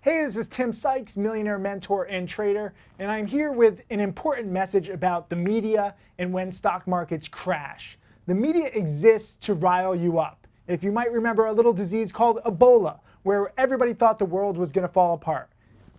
Hey, this is Tim Sykes, millionaire mentor and trader, and I'm here with an important message about the media and when stock markets crash. The media exists to rile you up. If you might remember a little disease called Ebola, where everybody thought the world was going to fall apart.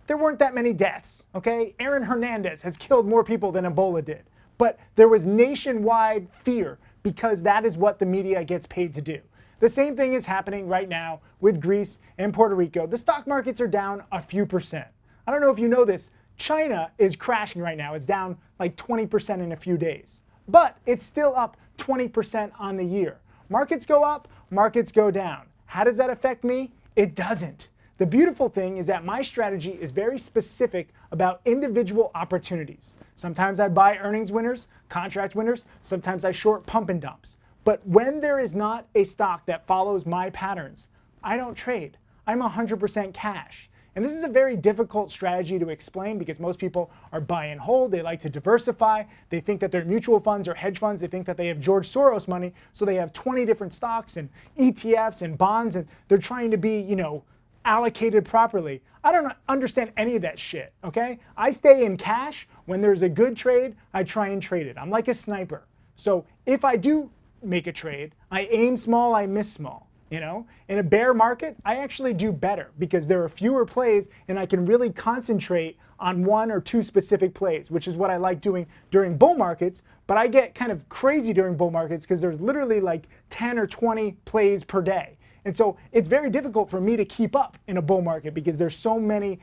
There weren't that many deaths, okay? Aaron Hernandez has killed more people than Ebola did. But there was nationwide fear because that is what the media gets paid to do. The same thing is happening right now with Greece and Puerto Rico. The stock markets are down a few percent. I don't know if you know this, China is crashing right now. It's down like 20% in a few days. But it's still up 20% on the year. Markets go up, markets go down. How does that affect me? It doesn't. The beautiful thing is that my strategy is very specific about individual opportunities. Sometimes I buy earnings winners, contract winners, sometimes I short pump and dumps. But when there is not a stock that follows my patterns, I don't trade. I'm 100% cash. And this is a very difficult strategy to explain because most people are buy and hold. They like to diversify. They think that they're mutual funds or hedge funds. They think that they have George Soros money. So they have 20 different stocks and ETFs and bonds, and they're trying to be, allocated properly. I don't understand any of that shit, okay? I stay in cash. When there's a good trade, I try and trade it. I'm like a sniper. So if I do make a trade, I aim small, I miss small. In a bear market, I actually do better because there are fewer plays and I can really concentrate on one or two specific plays, which is what I like doing during bull markets. But I get kind of crazy during bull markets because there's literally like 10 or 20 plays per day. And so it's very difficult for me to keep up in a bull market because there's so many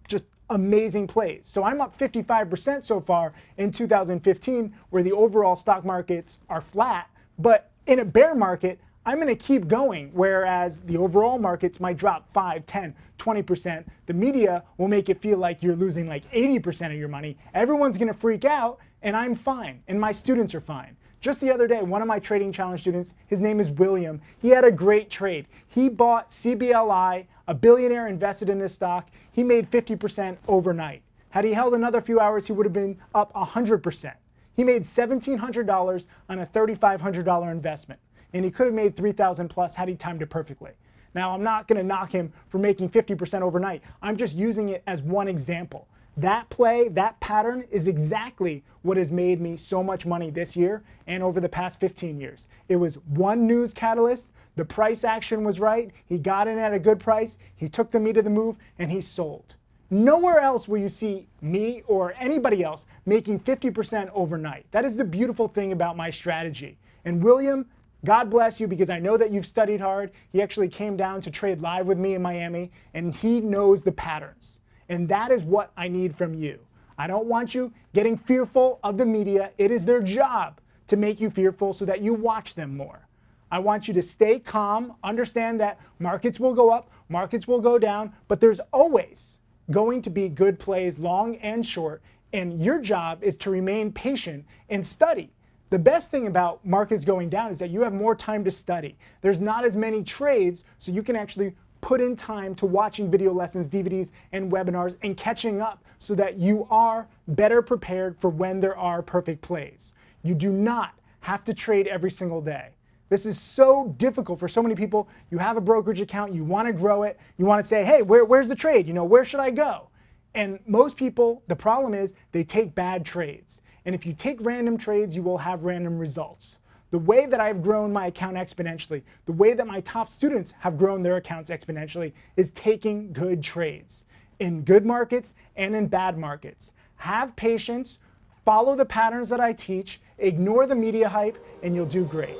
just amazing plays. So I'm up 55% so far in 2015, where the overall stock markets are flat. But in a bear market, I'm going to keep going, whereas the overall markets might drop 5, 10, 20%. The media will make it feel like you're losing like 80% of your money. Everyone's going to freak out, and I'm fine, and my students are fine. Just the other day, one of my trading challenge students, his name is William, he had a great trade. He bought CBLI, a billionaire invested in this stock. He made 50% overnight. Had he held another few hours, he would have been up 100%. He made $1,700 on a $3,500 investment, and he could have made $3,000 plus had he timed it perfectly. Now, I'm not going to knock him for making 50% overnight. I'm just using it as one example. That play, that pattern is exactly what has made me so much money this year and over the past 15 years. It was one news catalyst, the price action was right, he got in at a good price, he took the meat of the move, and he sold. Nowhere else will you see me or anybody else making 50% overnight. That is the beautiful thing about my strategy. And William, God bless you, because I know that you've studied hard. He actually came down to trade live with me in Miami, and he knows the patterns. And that is what I need from you. I don't want you getting fearful of the media. It is their job to make you fearful so that you watch them more. I want you to stay calm, understand that markets will go up, markets will go down, but there's always going to be good plays, long and short, and your job is to remain patient and study. The best thing about markets going down is that you have more time to study. There's not as many trades, so you can actually put in time to watching video lessons, DVDs, and webinars and catching up so that you are better prepared for when there are perfect plays. You do not have to trade every single day. This is so difficult for so many people. You have a brokerage account, you want to grow it, you want to say, hey, where's the trade? Where should I go? And most people, the problem is they take bad trades. And if you take random trades, you will have random results. The way that I've grown my account exponentially, the way that my top students have grown their accounts exponentially is taking good trades in good markets and in bad markets. Have patience, follow the patterns that I teach, ignore the media hype, and you'll do great.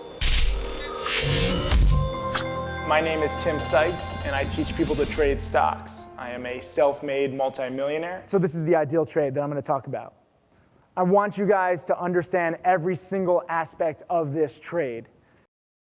My name is Tim Sykes, and I teach people to trade stocks. I am a self-made multimillionaire. So this is the ideal trade that I'm going to talk about. I want you guys to understand every single aspect of this trade.